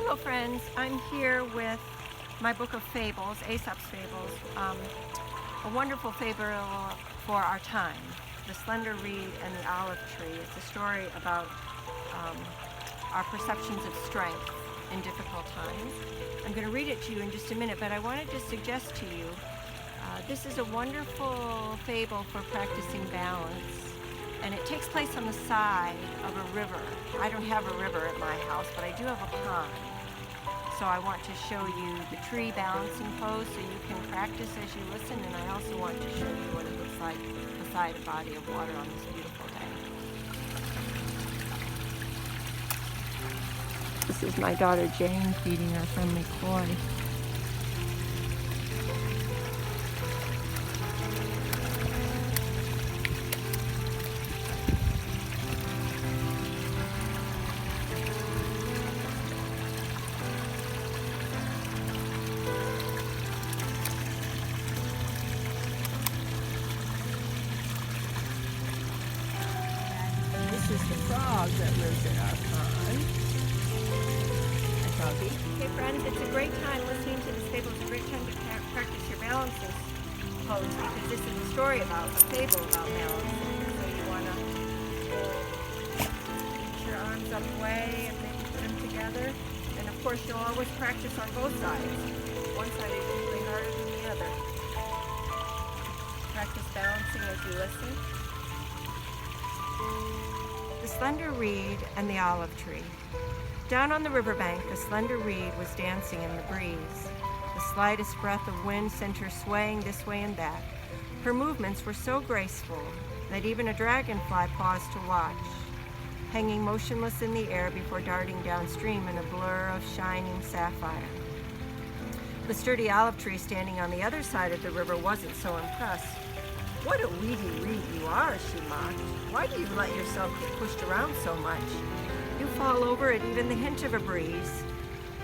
Hello friends, I'm here with my book of fables, Aesop's Fables, a wonderful fable for our time, The Slender Reed and the Olive Tree. It's a story about our perceptions of strength in difficult times. I'm going to read it to you in just a minute, but I wanted to suggest to you, this is a wonderful fable for practicing balance, and it takes place on the side of a river. I don't have a river at my house, but I do have a pond. So I want to show you the tree balancing pose so you can practice as you listen, and I also want to show you what it looks like beside a body of water on this beautiful day. This is my daughter Jane feeding our friendly koi. This is the frog that lives in our pond. Hi, froggy. Hey friends, it's a great time listening to this fable. It's a great time to practice your balancing pose because this is a story about, a fable about balancing. So you want to reach your arms up way and maybe put them together. And of course you'll always practice on both sides. One side is usually harder than the other. Practice balancing as you listen. The Slender Reed and the Olive Tree. Down on the riverbank, a slender reed was dancing in the breeze. The slightest breath of wind sent her swaying this way and that. Her movements were so graceful that even a dragonfly paused to watch, hanging motionless in the air before darting downstream in a blur of shining sapphire. The sturdy olive tree standing on the other side of the river wasn't so impressed. "What a weedy reed you are," she mocked. "Why do you let yourself get pushed around so much? You fall over at even the hint of a breeze.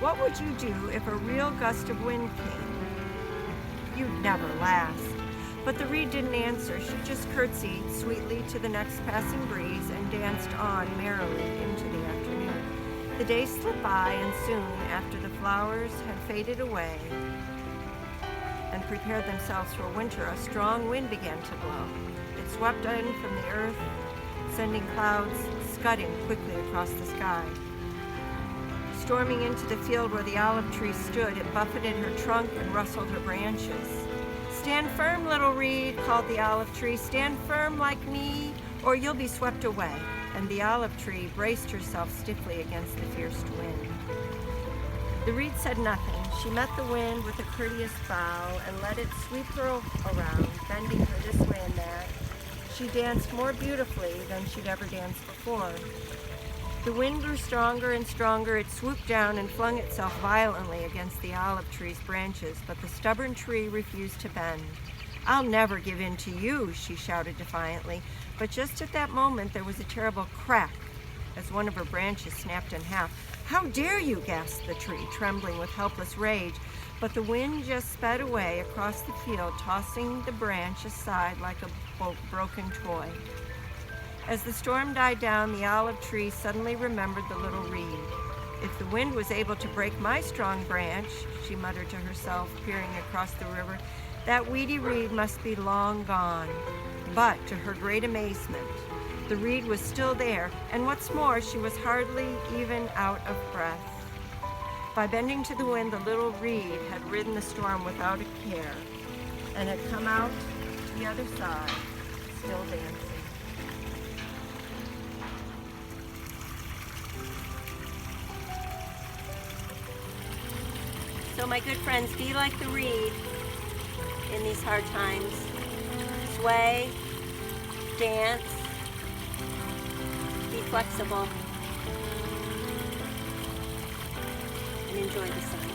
What would you do if a real gust of wind came? You'd never last." But the reed didn't answer. She just curtsied sweetly to the next passing breeze and danced on merrily into the afternoon. The days slipped by, and soon after the flowers had faded away and prepared themselves for winter, a strong wind began to blow. It swept in from the earth, sending clouds scudding quickly across the sky. Storming into the field where the olive tree stood, it buffeted her trunk and rustled her branches. "Stand firm, little reed," called the olive tree. "Stand firm like me, or you'll be swept away." And the olive tree braced herself stiffly against the fierce wind. The reed said nothing. She met the wind with a courteous bow and let it sweep her around, bending her this way and that. She danced more beautifully than she'd ever danced before. The wind grew stronger and stronger. It swooped down and flung itself violently against the olive tree's branches, but the stubborn tree refused to bend. "I'll never give in to you," she shouted defiantly. But just at that moment there was a terrible crack as one of her branches snapped in half. "How dare you!" gasped the tree, trembling with helpless rage. But the wind just sped away across the field, tossing the branch aside like a broken toy. As the storm died down, the olive tree suddenly remembered the little reed. "If the wind was able to break my strong branch," she muttered to herself, peering across the river, "that weedy reed must be long gone." But to her great amazement, the reed was still there, and what's more, she was hardly even out of breath. By bending to the wind, the little reed had ridden the storm without a care, and had come out the other side, still dancing. So my good friends, be like the reed in these hard times. Sway, dance, be flexible, and enjoy the sun.